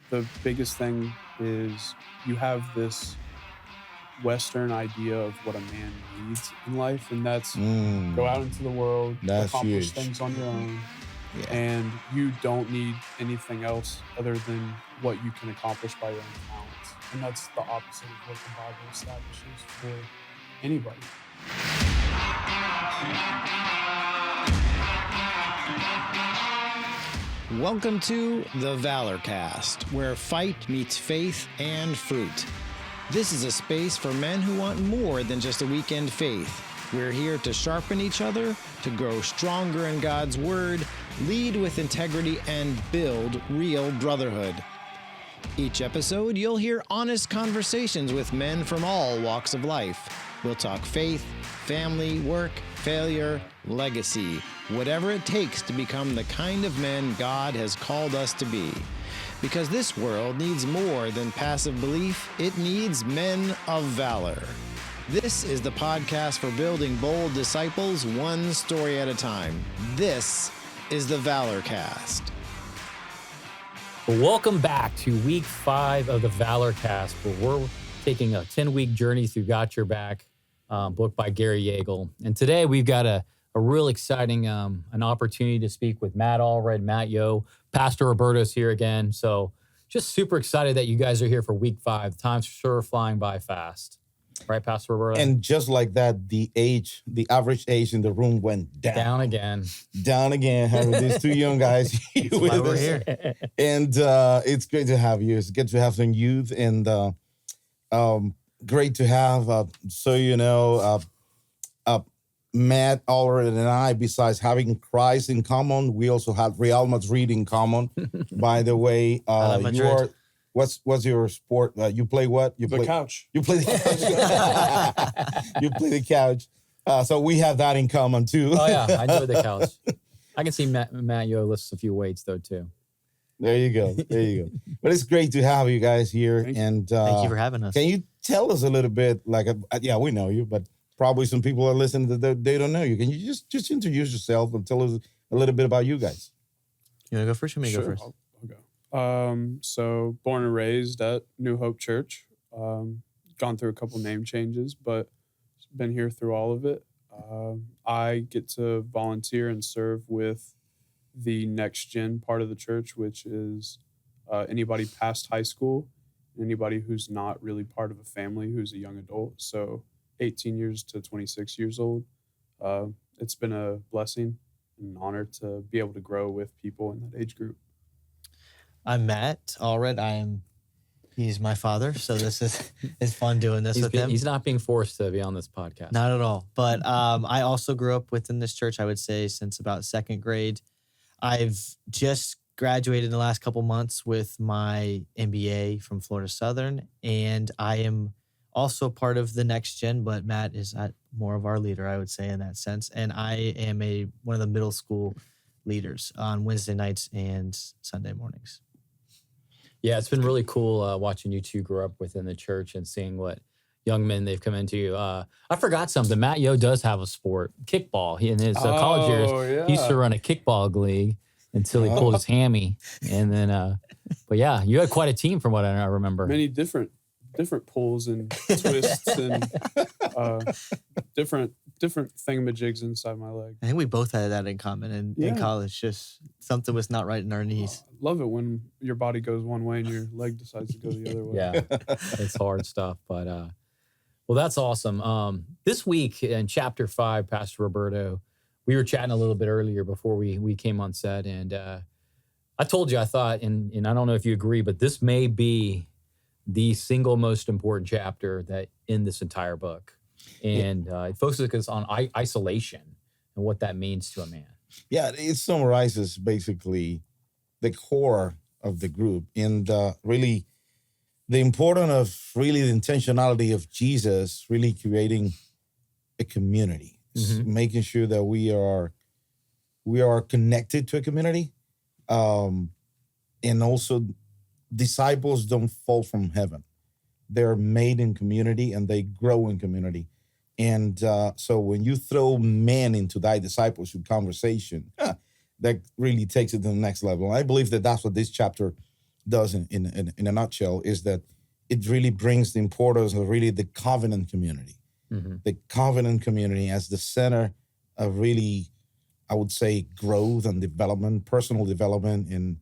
the biggest thing is you have this Western idea of what a man needs in life, and that's go out into the world, That's accomplish huge. things on your own, Yeah. and you don't need anything else other than what you can accomplish by your own talents. And that's the opposite of what the Bible establishes for anybody. Welcome to the Valor Cast, where fight meets faith and fruit. This is a space for men who want more than just a weekend faith. We're here to sharpen each other, to grow stronger in God's Word, lead with integrity, and build real brotherhood. Each episode, you'll hear honest conversations with men from all walks of life. We'll talk faith, family, work, failure, legacy, whatever it takes to become the kind of men God has called us to be. Because this world needs more than passive belief, it needs men of valor. This is the podcast for building bold disciples one story at a time. This is the Valor Cast. Welcome back to week 5 of the Valor Cast, where we're taking a 10-week journey through Got Your Back, book by Gary Yeagle. And today we've got a real exciting an opportunity to speak with Matt Allred, Matt Yo. Pastor Roberto's here again. So just super excited that you guys are here for week 5. Time's sure flying by fast. Right, Pastor Roberto? And just like that, the average age in the room went down. Down again. Down again, having these two young guys here with Why we're us. here. And it's great to have you. It's good to have some youth, and great to have, Matt, Allred, and I, besides having Christ in common, we also have Real Madrid in common. By the way, you are... What's your sport? You play what? You play The couch. You play the couch. You play the couch. So we have that in common too. Oh, yeah. I enjoy the couch. I can see Matt Yo lifts a few weights, though, too. There you go. But it's great to have you guys here. Thank you for having us. Can you tell us a little bit, we know you, but probably some people are listening that they don't know you. Can you just introduce yourself and tell us a little bit about you guys? You want to go first or me Sure, go first? I'll go. So born and raised at New Hope Church. Gone through a couple name changes, but been here through all of it. I get to volunteer and serve with the next gen part of the church, which is anybody past high school, anybody who's not really part of a family, who's a young adult. So 18 years to 26 years old. It's been a blessing and an honor to be able to grow with people in that age group. I'm Matt Allred. He's my father, so this is fun doing this with him. He's not being forced to be on this podcast. Not at all. But I also grew up within this church, I would say, since about second grade. I've just graduated in the last couple months with my MBA from Florida Southern, and I am also part of the next gen, but Matt is more of our leader, I would say, in that sense. And I am one of the middle school leaders on Wednesday nights and Sunday mornings. Yeah, it's been really cool watching you two grow up within the church and seeing what young men they've come into. I forgot something. Matt Yo does have a sport, kickball. He in his college years, he used to run a kickball league until he pulled his hammy. And then, but yeah, you had quite a team from what I remember. Many different pulls and twists and different thingamajigs inside my leg. I think we both had that in common in college. Just something was not right in our knees. Love it when your body goes one way and your leg decides to go the other way. Yeah, it's hard stuff. But well, that's awesome. This week in chapter 5, Pastor Roberto, we were chatting a little bit earlier before we came on set, and I told you I thought, and I don't know if you agree, but this may be the single most important chapter that in this entire book. And it focuses on isolation and what that means to a man. Yeah, it summarizes basically the core of the group and really the importance of really the intentionality of Jesus really creating a community, making sure that we are connected to a community, and also disciples don't fall from heaven. They're made in community and they grow in community. And so when you throw men into that discipleship conversation, that really takes it to the next level. And I believe that that's what this chapter does in a nutshell is that it really brings the importance of really the covenant community. The covenant community as the center of really, I would say, growth and development, personal development, and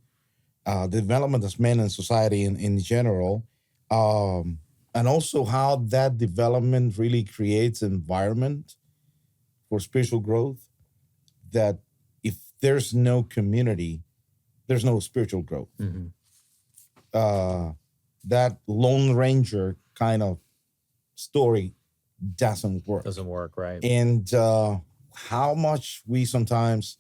development as men in society in general. And also how that development really creates environment for spiritual growth, that if there's no community, there's no spiritual growth. That Lone Ranger kind of story doesn't work. Doesn't work, right? And how much we sometimes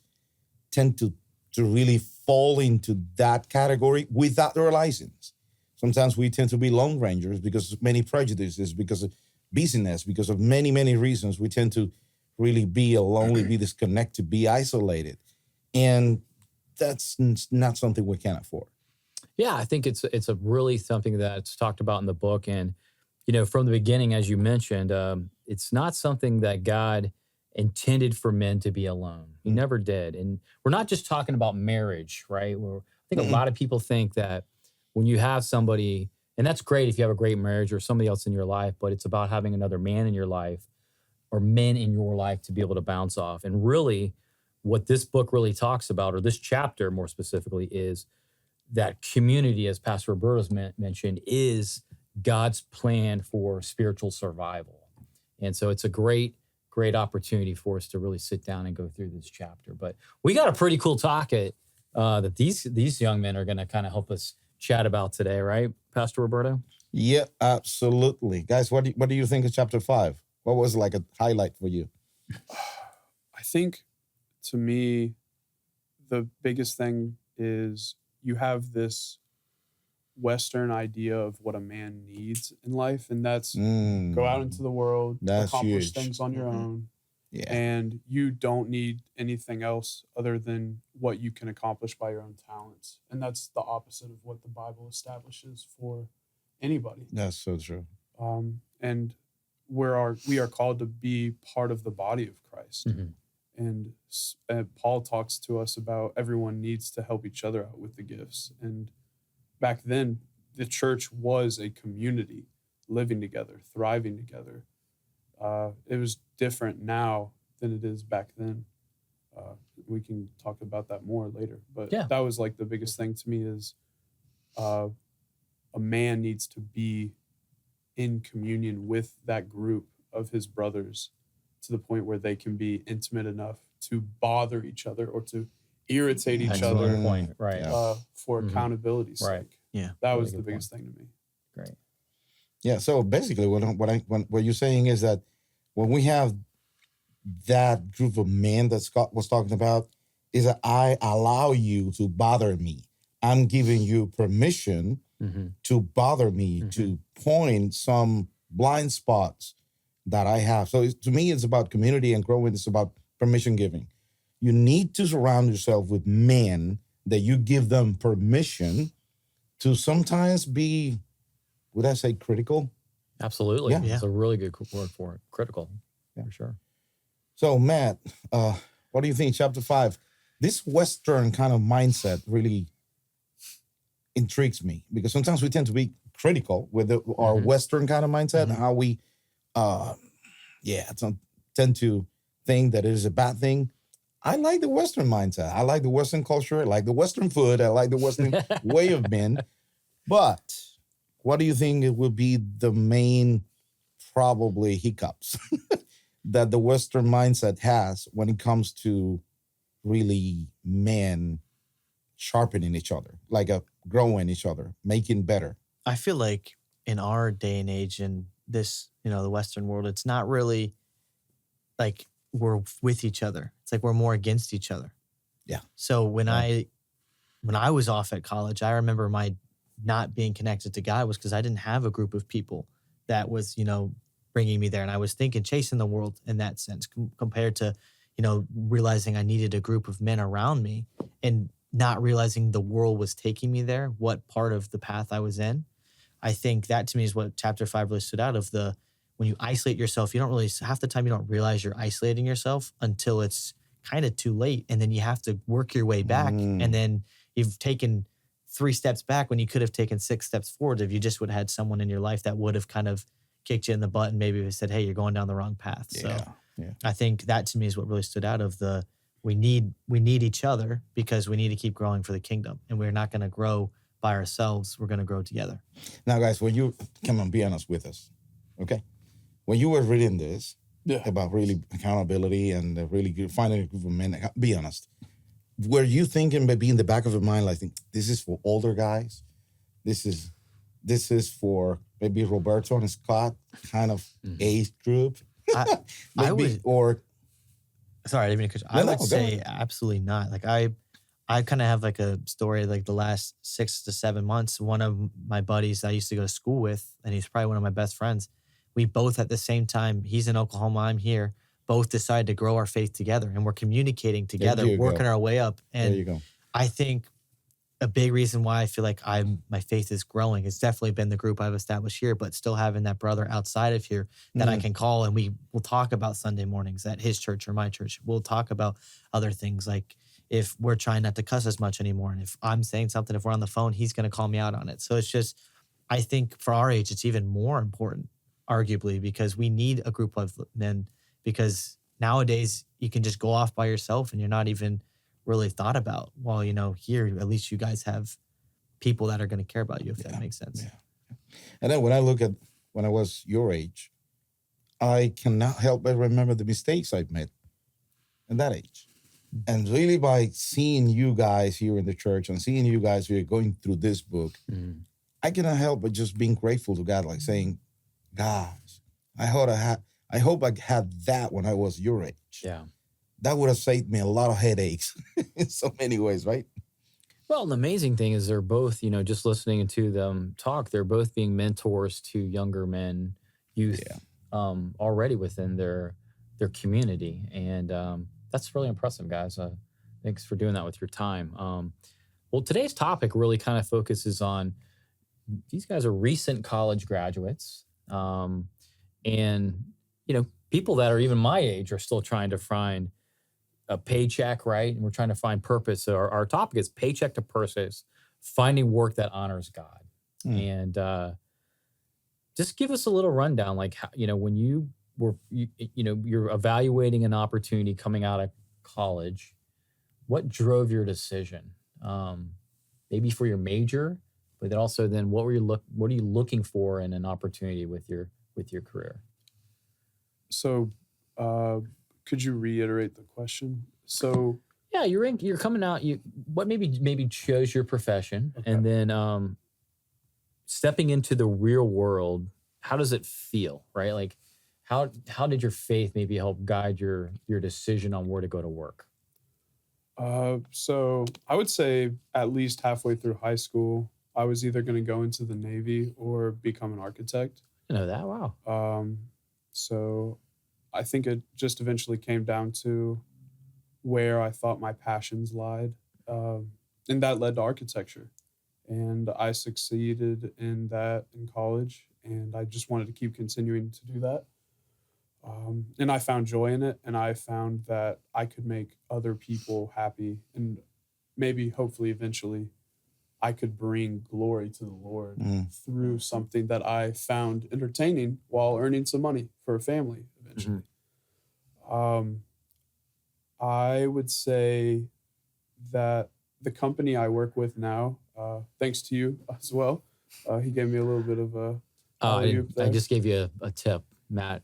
tend to really fall into that category without realizing. Sometimes we tend to be Lone Rangers because of many prejudices, because of busyness, because of many, many reasons. We tend to really be lonely, be disconnected, be isolated. And that's not something we can afford. Yeah, I think it's a really something that's talked about in the book. And, you know, from the beginning, as you mentioned, it's not something that God intended for men to be alone. He never did. And we're not just talking about marriage, right? I think a lot of people think that when you have somebody, and that's great if you have a great marriage or somebody else in your life, but it's about having another man in your life or men in your life to be able to bounce off. And really, what this book really talks about, or this chapter more specifically, is that community, as Pastor Roberto's mentioned, is God's plan for spiritual survival. And so it's a great opportunity for us to really sit down and go through this chapter. But we got a pretty cool topic that these young men are going to kind of help us chat about today, right, Pastor Roberto? Yeah, absolutely. Guys, what do you think of chapter 5? What was like a highlight for you? I think, to me, the biggest thing is you have this Western idea of what a man needs in life, and that's go out into the world, accomplish things on your own, and you don't need anything else other than what you can accomplish by your own talents. And that's the opposite of what the Bible establishes for anybody. That's so true. And we are called to be part of the body of Christ. And Paul talks to us about everyone needs to help each other out with the gifts. And back then, the church was a community living together, thriving together. It was different now than it is back then. We can talk about that more later. But that was like the biggest thing to me is a man needs to be in communion with that group of his brothers to the point where they can be intimate enough to bother each other or to irritate each other for accountability's sake. Yeah, that was the biggest thing to me. Great. Yeah. So basically, what you're saying is that when we have that group of men that Scott was talking about, is that I allow you to bother me. I'm giving you permission to bother me, to point some blind spots that I have. So to me, it's about community and growing. It's about permission giving. You need to surround yourself with men that you give them permission to sometimes be, would I say, critical? Absolutely. Yeah. It's a really good word for it. Critical, for sure. So, Matt, what do you think, chapter 5? This Western kind of mindset really intrigues me because sometimes we tend to be critical with our Western kind of mindset and how we, tend to think that it is a bad thing. I like the Western mindset. I like the Western culture. I like the Western food. I like the Western way of being. But what do you think it will be the main probably hiccups that the Western mindset has when it comes to really men sharpening each other, like growing each other, making better? I feel like in our day and age in this, the Western world, it's not really like we're with each other. It's like we're more against each other. Yeah. So when I was off at college, I remember my not being connected to God was because I didn't have a group of people that was, bringing me there. And I was chasing the world in that sense compared to, realizing I needed a group of men around me and not realizing the world was taking me there, what part of the path I was in. I think that to me is what chapter 5 really stood out of when you isolate yourself, you don't really, half the time you don't realize you're isolating yourself until it's kind of too late. And then you have to work your way back. And then you've taken 3 steps back when you could have taken 6 steps forward if you just would have had someone in your life that would have kind of kicked you in the butt and maybe said, hey, you're going down the wrong path. So I think that to me is what really stood out of we need each other because we need to keep growing for the kingdom, and we're not going to grow by ourselves. We're going to grow together. Now, guys, when you come and be honest with us, okay? When you were reading this about really accountability and really finding a group of men, be honest. Were you thinking maybe in the back of your mind, like, this is for older guys? This is for maybe Roberto and Scott kind of age group? I would, or sorry, I didn't mean to cut you. I would say absolutely not. Like I kind of have like a story, like the last 6 to 7 months, one of my buddies I used to go to school with, and he's probably one of my best friends. We both at the same time, he's in Oklahoma, I'm here, both decided to grow our faith together, and we're communicating together, working our way up. And there you go. I think a big reason why I feel like my faith is growing, it's definitely been the group I've established here, but still having that brother outside of here that I can call, and we will talk about Sunday mornings at his church or my church. We'll talk about other things, like if we're trying not to cuss as much anymore, and if I'm saying something, if we're on the phone, he's going to call me out on it. So it's just, I think for our age, it's even more important, arguably, because we need a group of men, because nowadays you can just go off by yourself and you're not even really thought about. Well, here, at least you guys have people that are going to care about you, if that makes sense. Yeah. And then when I look at when I was your age, I cannot help but remember the mistakes I've made at that age. And really by seeing you guys here in the church and seeing you guys here going through this book, I cannot help but just being grateful to God, like saying, gosh, I hope I had that when I was your age. Yeah. That would have saved me a lot of headaches in so many ways, right? Well, the amazing thing is they're both, just listening to them talk, they're both being mentors to younger men, youth, already within their community. And that's really impressive, guys. Thanks for doing that with your time. Well, today's topic really kind of focuses on, these guys are recent college graduates. And, people that are even my age are still trying to find a paycheck, right? And we're trying to find purpose. So our topic is paycheck to purpose, finding work that honors God. And just give us a little rundown, like, how, when you were, you're evaluating an opportunity coming out of college, what drove your decision? Maybe for your major, but then also what are you looking for in an opportunity with your career? So, could you reiterate the question? So, yeah, you're coming out. What maybe chose your profession, and then stepping into the real world. How does it feel, right? Like, how did your faith maybe help guide your decision on where to go to work? So I would say at least halfway through high school, I was either going to go into the Navy or become an architect. I know that. Wow. So I think it just eventually came down to where I thought my passions lied. And that led to architecture. And I succeeded in that in college. And I just wanted to keep continuing to do that. And I found joy in it. And I found that I could make other people happy. And maybe, hopefully, eventually, I could bring glory to the Lord through something that I found entertaining while earning some money for a family eventually. I would say that the company I work with now, thanks to you as well, he gave me a little bit of a I just gave you a tip, Matt,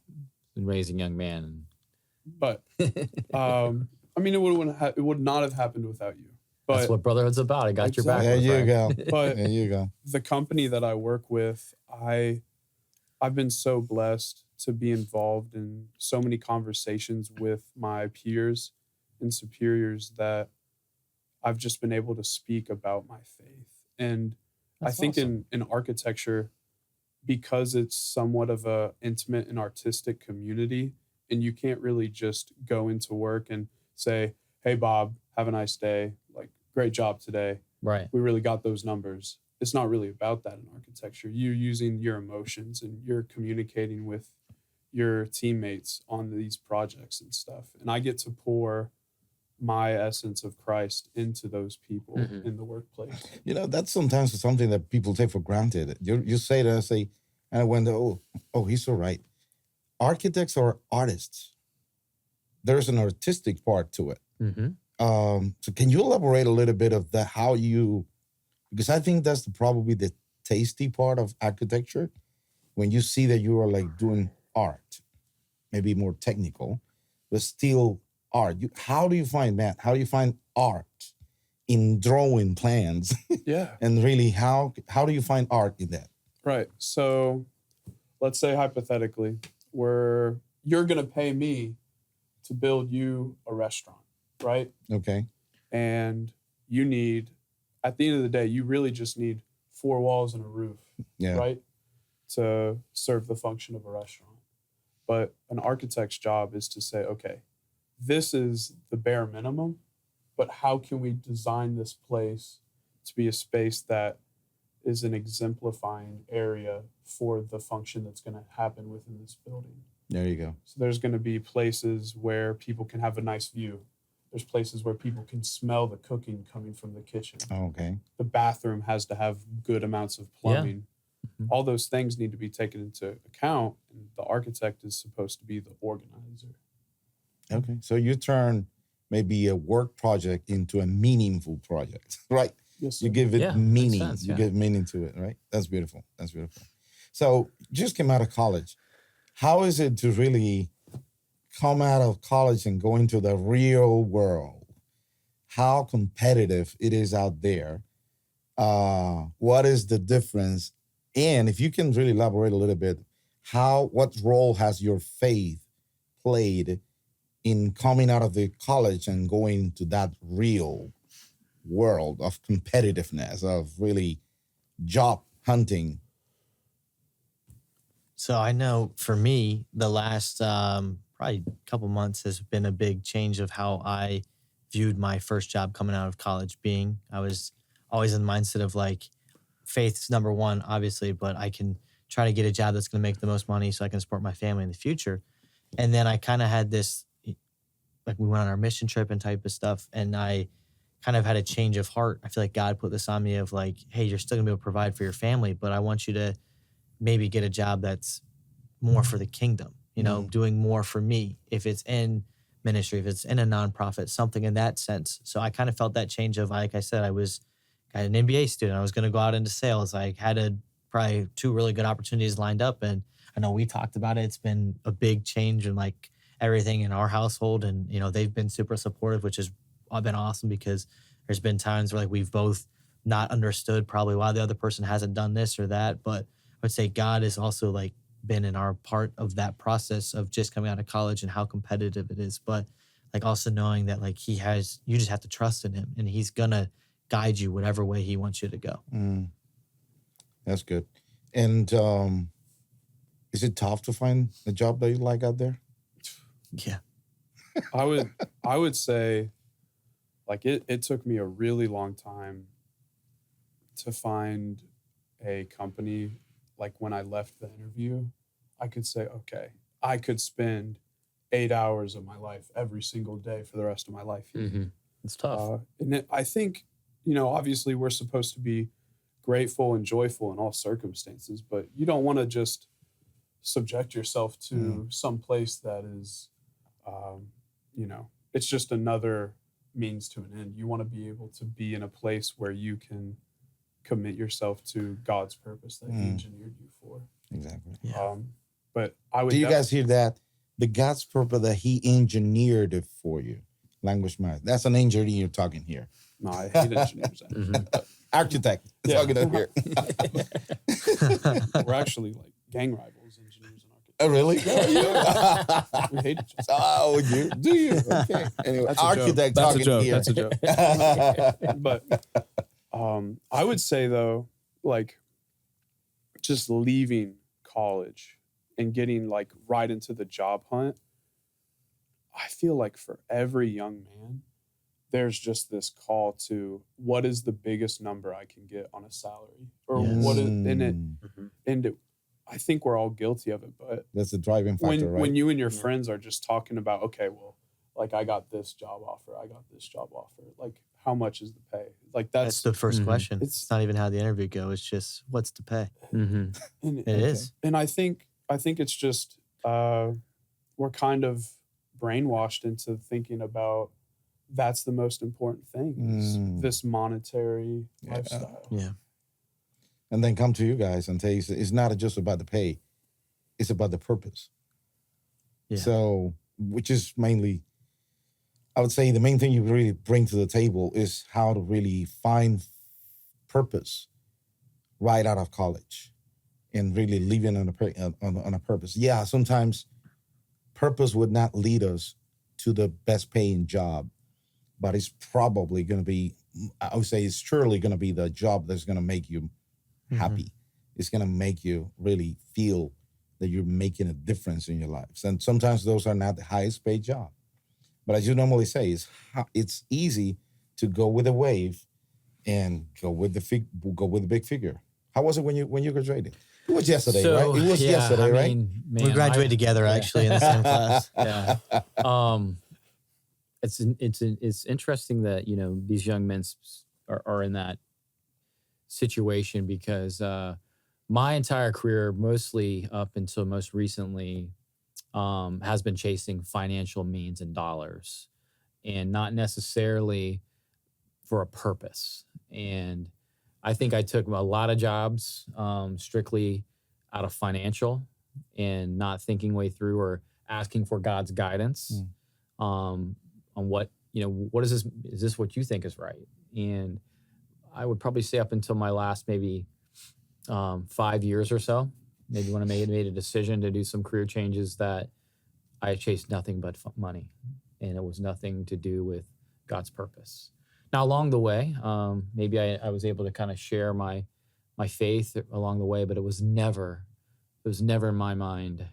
in raising young man. But I mean, it would not have happened without you. But that's what brotherhood's about. I got your back. There you go. But there you go. The company that I work with, I've been so blessed to be involved in so many conversations with my peers and superiors that I've just been able to speak about my faith. And That's I think awesome. in architecture, because it's somewhat of a intimate and artistic community, and you can't really just go into work and say, hey, Bob, have a nice day. Like, great job today. Right. We really got those numbers. It's not really about that in architecture. You're using your emotions and you're communicating with your teammates on these projects and stuff. And I get to pour my essence of Christ into those people Mhm. in the workplace. You know, that's sometimes something that people take for granted. You say that, I say, and I wonder, oh, he's so right. Architects are artists. There's an artistic part to it. Mhm. So can you elaborate a little bit of how you, because I think that's probably the tasty part of architecture, when you see that you are like doing art, maybe more technical, but still art. How do you find that? How do you find art in drawing plans? Yeah. And really, how do you find art in that? Right. So let's say hypothetically, where you're going to pay me to build you a restaurant, right? Okay. And you need, at the end of the day, you really just need 4 walls and a roof, Yeah. right? To serve the function of a restaurant. But an architect's job is to say, okay, this is the bare minimum, but how can we design this place to be a space that is an exemplifying area for the function that's going to happen within this building? There you go. So there's going to be places where people can have a nice view. There's places where people can smell the cooking coming from the kitchen. Okay. The bathroom has to have good amounts of plumbing. Mhm. All those things need to be taken into account, and the architect is supposed to be the organizer. Okay. So you turn maybe a work project into a meaningful project, right? Yes, You sir. give it Yeah, makes meaning. sense, You yeah. give meaning to it, right? That's beautiful. That's beautiful. So just came out of college. How is it to really come out of college and go into the real world? How competitive it is out there? What is the difference? And if you can really elaborate a little bit, what role has your faith played in coming out of the college and going to that real world of competitiveness, of really job hunting? So I know for me, the last probably couple months has been a big change of how I viewed my first job coming out of college. Being I was always in the mindset of like, faith's number one, obviously, but I can try to get a job that's going to make the most money so I can support my family in the future. And then I kind of had this, like we went on our mission trip and type of stuff, and I kind of had a change of heart. I feel like God put this on me of like, hey, you're still gonna be able to provide for your family, but I want you to maybe get a job that's more for the kingdom, doing more for me. If it's in ministry, if it's in a nonprofit, something in that sense. So I kind of felt that change of, like I said, I got an MBA student. I was going to go out into sales. I had probably 2 really good opportunities lined up. And I know we talked about it. It's been a big change in like everything in our household. And, they've been super supportive, which has been awesome, because there's been times where like we've both not understood probably why the other person hasn't done this or that. But I would say God has also like been in our part of that process of just coming out of college and how competitive it is. But like also knowing that like you just have to trust in him, and he's going to guide you whatever way he wants you to go. That's good. And is it tough to find a job that you like out there? Yeah. I would say, like, it took me a really long time to find a company. Like, when I left the interview, I could say, okay, I could spend 8 hours of my life every single day for the rest of my life here. Mm-hmm. It's tough. I think, obviously we're supposed to be grateful and joyful in all circumstances, but you don't want to just subject yourself to some place that is, it's just another means to an end. You want to be able to be in a place where you can commit yourself to God's purpose that he engineered you for. Exactly. Yeah. But I would. Do you guys hear that? The God's purpose that he engineered it for you. Language matter. That's an engineer talking here. No, I hate engineers. Architect talking up here. We're actually like gang rivals, engineers and architects. Oh, really? We hate each other. Oh, you do you? Okay. Anyway, That's a joke. architect That's a talking joke. here. That's a joke. But I would say though, like, just leaving college and getting like right into the job hunt, I feel like for every young man, there's just this call to what is the biggest number I can get on a salary, or what is in it. And I think we're all guilty of it, but That's the driving factor, right? when you and your friends are just talking about, okay, well, like, I got this job offer, like, how much is the pay? Like, That's the first question. It's- It's not even how the interview goes. It's just what's the pay? Mm-hmm. and, It is. and I think it's just we're kind of brainwashed into thinking about that's the most important thing is this monetary lifestyle. Yeah. And then come to you guys and tell you it's not just about the pay, it's about the purpose. Yeah. So, which is mainly, I would say the main thing you really bring to the table is how to really find purpose right out of college and really living on a purpose. Yeah, sometimes purpose would not lead us to the best paying job, but it's probably going to be, I would say it's surely going to be the job that's going to make you happy. It's going to make you really feel that you're making a difference in your lives. And sometimes those are not the highest paid job. But as you normally say, it's easy to go with a wave and go with the big figure. How was it when you graduated? It was yesterday, right? It was yesterday, right? Man, We graduated together actually in the same class. Yeah. It's interesting that, you know, these young men are in that situation because my entire career, mostly up until most recently, has been chasing financial means and dollars and not necessarily for a purpose. And I think I took a lot of jobs strictly out of financial and not thinking way through or asking for God's guidance on what, you know, what is this? Is this what you think is right? And I would probably say up until my last maybe 5 years or so, maybe when I made a decision to do some career changes, that I chased nothing but money, and it was nothing to do with God's purpose. Now, along the way, maybe I was able to kind of share my faith along the way, but it was never in my mind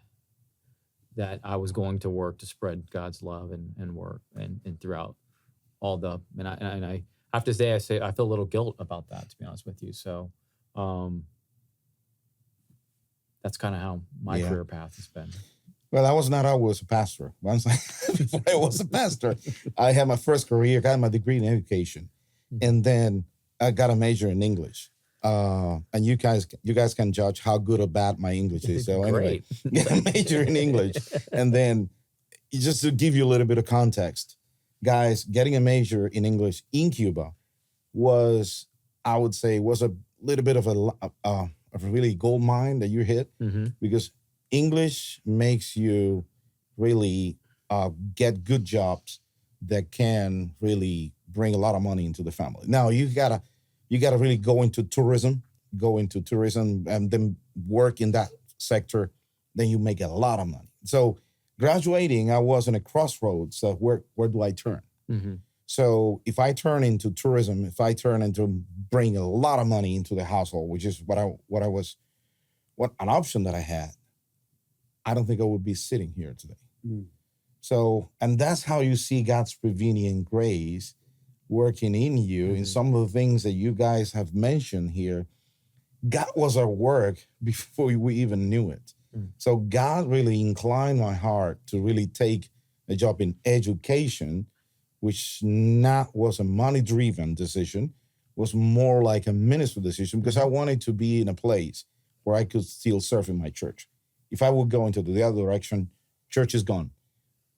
that I was going to work to spread God's love and work and throughout all the, and I have to say, I feel a little guilt about that, to be honest with you. So that's kind of how my career path has been. Well, I was not always a pastor. Before I was a pastor, I had my first career, got my degree in education, and then I got a major in English. And you guys can judge how good or bad my English is. So anyway, get a major in English. And then just to give you a little bit of context, guys, getting a major in English in Cuba was, I would say, a little bit of a really gold mine that you hit, because English makes you really get good jobs that can really bring a lot of money into the family. Now you gotta really go into tourism and then work in that sector. Then you make a lot of money. So graduating, I was in a crossroads. So where do I turn? So if I turn into tourism, if I turn into bring a lot of money into the household, which is what an option that I had, I don't think I would be sitting here today. So, and that's how you see God's prevenient grace working in you in some of the things that you guys have mentioned here. God was at work before we even knew it. So God really inclined my heart to really take a job in education, which not was a money-driven decision, was more like a ministry decision, because I wanted to be in a place where I could still serve in my church. If I would go into the other direction, church is gone,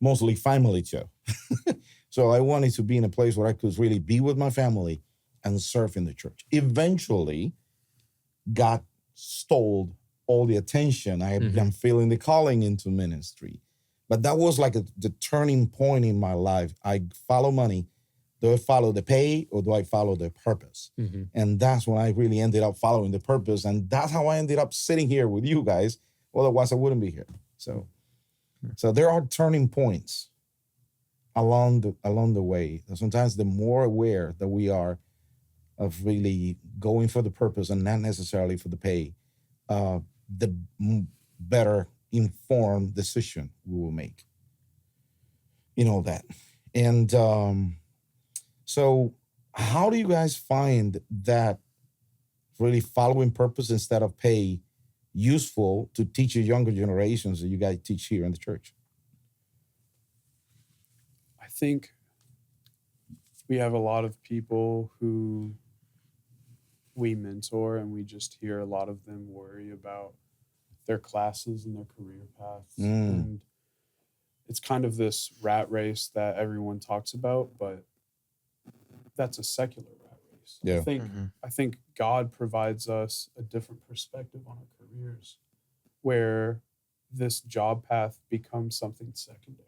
mostly family too. So I wanted to be in a place where I could really be with my family and serve in the church. Eventually, God stole all the attention. I began feeling the calling into ministry. But that was like the turning point in my life. I follow money. Do I follow the pay or do I follow the purpose? And that's when I really ended up following the purpose. And that's how I ended up sitting here with you guys. Otherwise, I wouldn't be here. So there are turning points along the way. Sometimes the more aware that we are of really going for the purpose and not necessarily for the pay, the better informed decision we will make. You know that. And so how do you guys find that really following purpose instead of pay useful to teach your younger generations that you guys teach here in the church? I think we have a lot of people who we mentor, and we just hear a lot of them worry about their classes and their career paths. And it's kind of this rat race that everyone talks about, but that's a secular rat race. Yeah. I think God provides us a different perspective on our careers, where this job path becomes something secondary.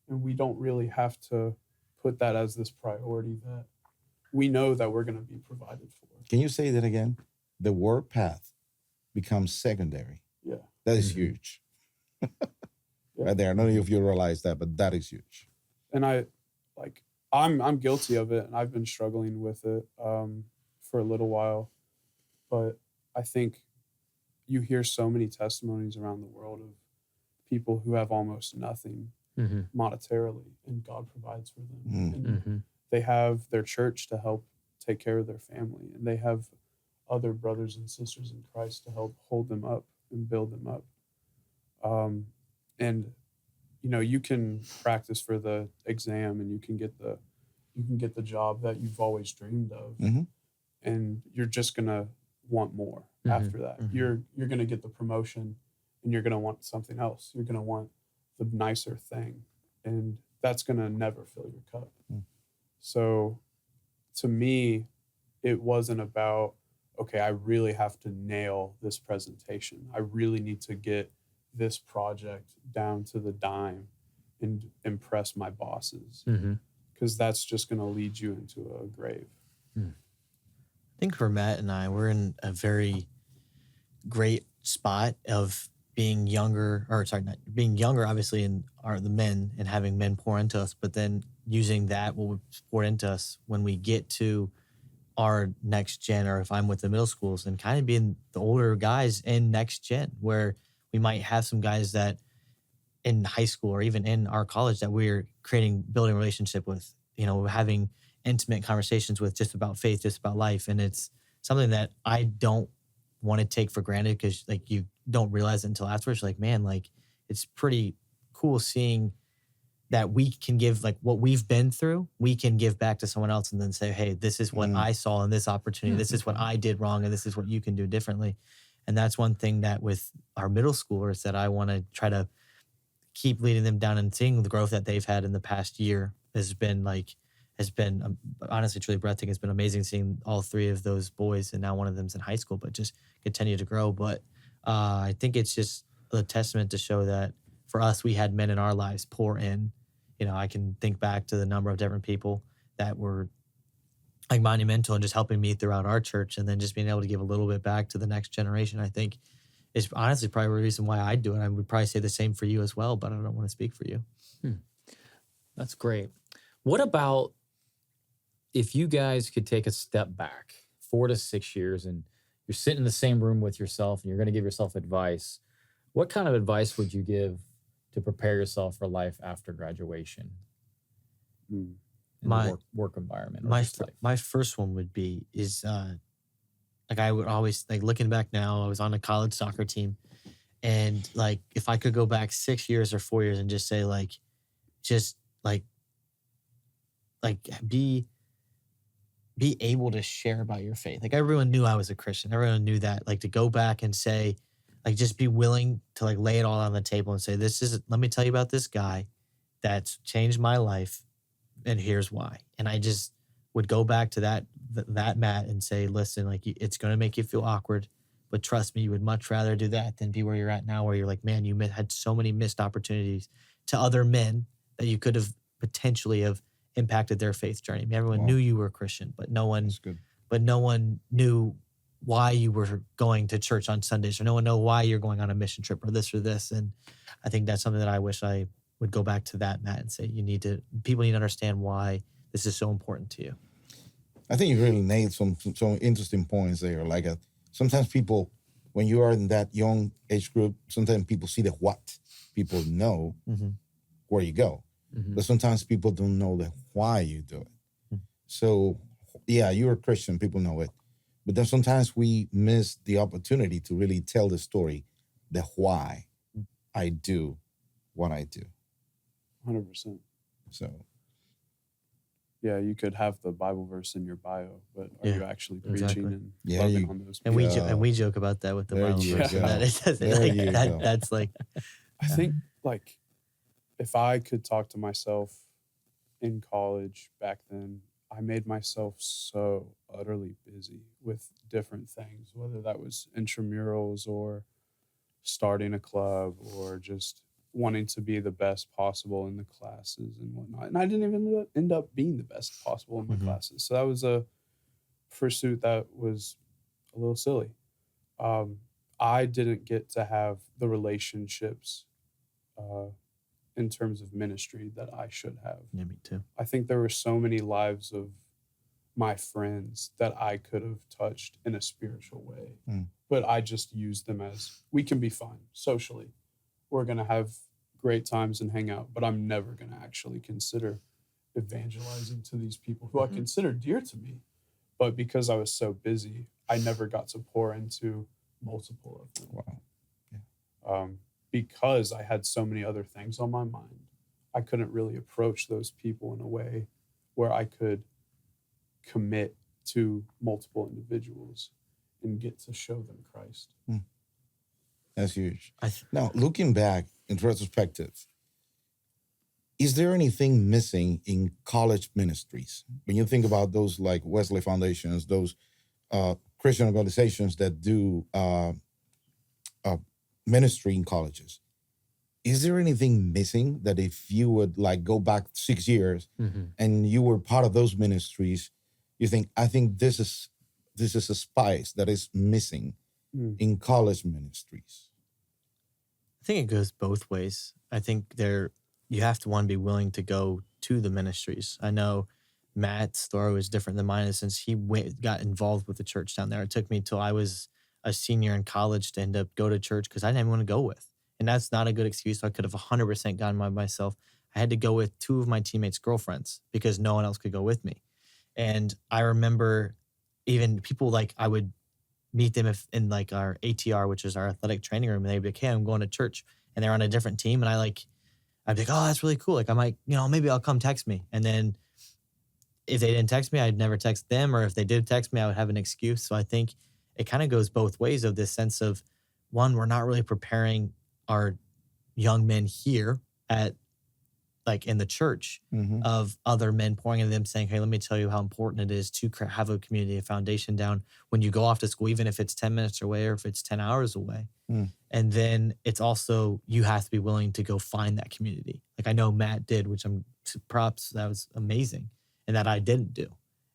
And we don't really have to put that as this priority that we know that we're going to be provided for. Can you say that again? The work path becomes secondary. Yeah. That is huge. Right there. I don't know if you realize that, but that is huge. And I'm guilty of it, and I've been struggling with it for a little while. But I think you hear so many testimonies around the world of people who have almost nothing monetarily, and God provides for them. And they have their church to help take care of their family, and they have other brothers and sisters in Christ to help hold them up and build them up. And you can practice for the exam, and you can get the job that you've always dreamed of, and you're just gonna want more after that. You're gonna get the promotion, and you're gonna want something else. You're gonna want the nicer thing, and that's gonna never fill your cup. So to me, it wasn't about, okay, I really have to nail this presentation. I really need to get this project down to the dime and impress my bosses, because that's just going to lead you into a grave. I think for Matt and I, we're in a very great spot of being younger, obviously, in the men, and having men pour into us, but then using that, what would pour into us when we get to our next gen, or if I'm with the middle schools, and kind of being the older guys in next gen, where we might have some guys that in high school or even in our college that we're building a relationship with, having intimate conversations with, just about faith, just about life. And it's something that I don't want to take for granted, because you don't realize it until afterwards. Like, man, it's pretty cool seeing that we can give what we've been through, we can give back to someone else and then say, hey, this is what I saw in this opportunity. This is what I did wrong, and this is what you can do differently. And that's one thing that with our middle schoolers that I want to try to keep leading them down, and seeing the growth that they've had in the past year has been honestly truly breathtaking. It's been amazing seeing all three of those boys, and now one of them's in high school, but just continue to grow. But I think it's just a testament to show that for us, we had men in our lives pour in. I can think back to the number of different people that were monumental and just helping me throughout our church, and then just being able to give a little bit back to the next generation, I think is honestly probably the reason why I do it. I would probably say the same for you as well, but I don't want to speak for you. That's great. What about if you guys could take a step back 4 to 6 years, and you're sitting in the same room with yourself, and you're going to give yourself advice? What kind of advice would you give to prepare yourself for life after graduation? In the work environment. My first one would be I would always looking back now, I was on a college soccer team, and if I could go back 6 years or 4 years and just say be able to share about your faith. Everyone knew I was a Christian. Everyone knew that. To go back and say, just be willing to lay it all on the table and say, let me tell you about this guy that's changed my life, and here's why. And I just would go back to that Matt and say, listen, it's going to make you feel awkward, but trust me, you would much rather do that than be where you're at now, where you're man, you had so many missed opportunities to other men that you could have potentially have impacted their faith journey. I mean, everyone knew you were a Christian, but no one knew why you were going to church on Sundays, or no one know why you're going on a mission trip, or this or this. And I think that's something that I wish I would go back to that, Matt, and say, people need to understand why this is so important to you. I think you really nailed some interesting points there. Sometimes people, when you are in that young age group, sometimes people see the what. People know where you go. But sometimes people don't know the why you do it. So, yeah, you're a Christian, people know it. But then sometimes we miss the opportunity to really tell the story, the why I do what I do. 100%. So Yeah, you could have the Bible verse in your bio, but are Yeah, you actually preaching exactly. and Yeah, loving you- on those And people? we joke about that with the There Bible you verse, and go. that it doesn't There like you that. go. That's like I think like if I could talk to myself in college back then, I made myself so utterly busy with different things, whether that was intramurals or starting a club or just wanting to be the best possible in the classes and whatnot. And I didn't even end up being the best possible in my Mhm. classes. So that was a pursuit that was a little silly. I didn't get to have the relationships uh, in terms of ministry that I should have. yeah, me too. I think there were so many lives of my friends that I could have touched in a spiritual way, but I just used them as we can be fine socially. We're going to have great times and hang out, but I'm never going to actually consider evangelizing to these people who I consider dear to me. But because I was so busy, I never got to pour into multiple of them. Wow. Because I had so many other things on my mind, I couldn't really approach those people in a way where I could commit to multiple individuals and get to show them Christ. That's huge. I th- Now, looking back in retrospective, is there anything missing in college ministries? When you think about those like Wesley Foundations, those Christian organizations that do ministry in colleges, is there anything missing that if you would like go back 6 years and you were part of those ministries, you think, I think this is a spice that is missing in college ministries? I think it goes both ways. I think you have to, one, be willing to go to the ministries. I know Matt's story was different than mine since he got involved with the church down there. It took me till I was a senior in college to end up go to church because I didn't want to go with. And that's not a good excuse. I could have 100% gone by myself. I had to go with two of my teammates' girlfriends because no one else could go with me. And I remember even people like I would meet them in like our ATR, which is our athletic training room, and they'd be like, hey, I'm going to church. And they're on a different team. And I'd be like, oh, that's really cool. Like I might, maybe I'll come text me. And then if they didn't text me, I'd never text them. Or if they did text me, I would have an excuse. So I think it kind of goes both ways of this sense of, one, we're not really preparing our young men here at like in the church of other men pouring into them saying, hey, let me tell you how important it is to have a community, a foundation down when you go off to school, even if it's 10 minutes away or if it's 10 hours away. And then it's also, you have to be willing to go find that community. Like I know Matt did, which I'm props, that was amazing. And that I didn't do.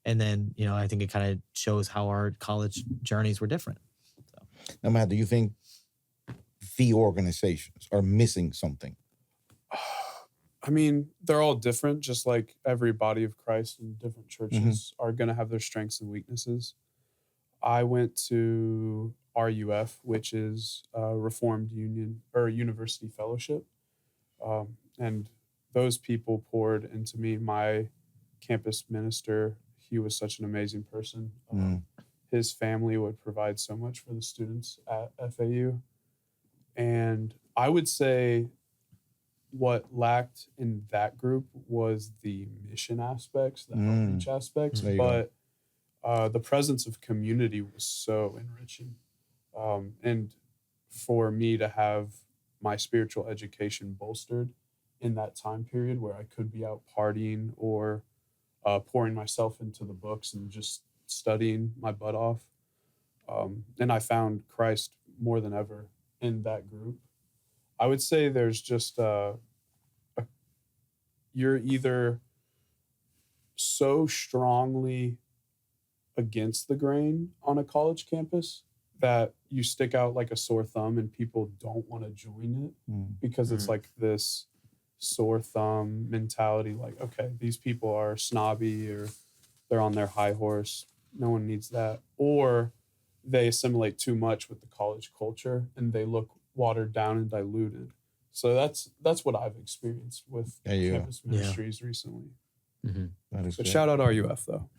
And then, I think it kind of shows how our college journeys were different. So. Now, Matt, do you think the organizations are missing something? I mean, they're all different, just like every body of Christ and different churches are going to have their strengths and weaknesses. I went to RUF, which is Reformed Union or University Fellowship. And those people poured into me. My campus minister, he was such an amazing person. His family would provide so much for the students at FAU. And I would say what lacked in that group was the mission aspects, the outreach aspects, but the presence of community was so enriching. And for me to have my spiritual education bolstered in that time period where I could be out partying or pouring myself into the books and just studying my butt off. And I found Christ more than ever in that group. I would say there's just you're either so strongly against the grain on a college campus that you stick out like a sore thumb and people don't want to join it because it's like this sore thumb mentality, like, okay, these people are snobby or they're on their high horse. No one needs that. Or they assimilate too much with the college culture and they look watered down and diluted. So that's what I've experienced with campus ministries recently. But shout out RUF though.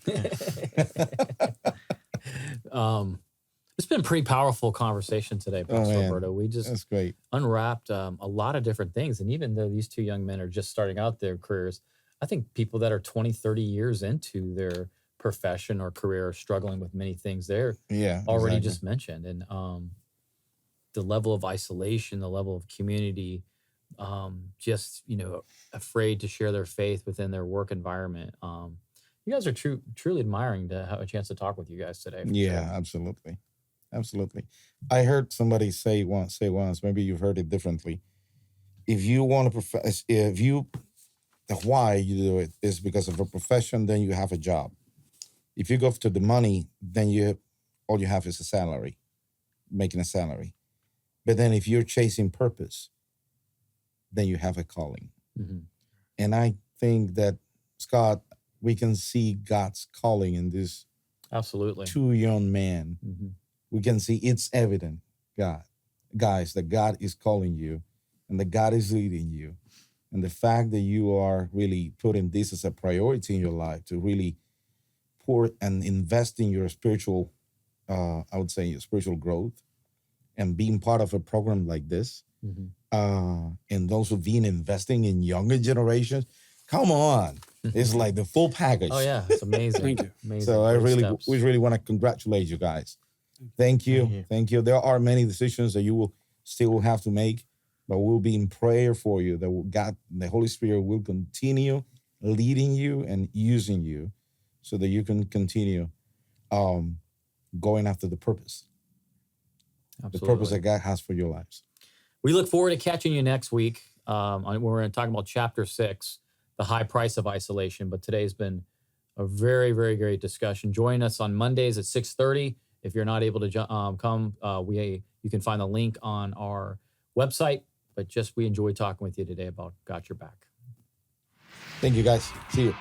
It's been a pretty powerful conversation today, Pastor Roberto. We That's great. unwrapped a lot of different things. And even though these two young men are just starting out their careers, I think people that are 20, 30 years into their profession or career are struggling with many things they're already just mentioned. And the level of isolation, the level of community, just, afraid to share their faith within their work environment. You guys are truly admiring to have a chance to talk with you guys today. Yeah, sure. Absolutely. I heard somebody say once, maybe you've heard it differently. If you want to profess, the why you do it is because of a profession, then you have a job. If you go to the money, then all you have is a salary, making a salary. But then if you're chasing purpose, then you have a calling. Mm-hmm. And I think that, Scott, we can see God's calling in this absolutely two young men. Mm-hmm. We can see it's evident, guys, that God is calling you and that God is leading you. And the fact that you are really putting this as a priority in your life to really pour and invest in your spiritual, I would say, your spiritual growth and being part of a program like this. Mm-hmm. And also being investing in younger generations. Come on. It's like the full package. Oh, yeah. It's amazing. Thank you. Amazing. So Great we really want to congratulate you guys. Thank you. There are many decisions that you will still have to make, but we'll be in prayer for you that God, the Holy Spirit will continue leading you and using you so that you can continue going after the purpose. Absolutely. The purpose that God has for your lives. We look forward to catching you next week. We're going to talk about chapter 6, the high price of isolation. But today's been a very, very great discussion. Join us on Mondays at 6:30. If you're not able to come, you can find the link on our website. But we enjoyed talking with you today about Got Your Back. Thank you, guys. See you.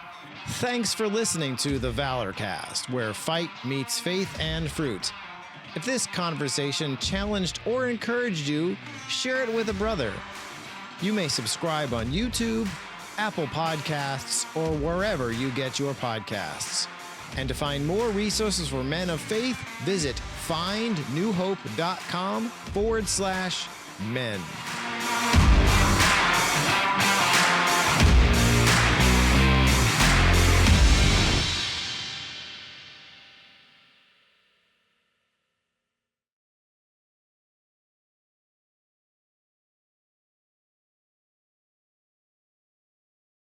Thanks for listening to the Valor Cast, where fight meets faith and fruit. If this conversation challenged or encouraged you, share it with a brother. You may subscribe on YouTube, Apple Podcasts, or wherever you get your podcasts. And to find more resources for men of faith, visit findnewhope.com/men.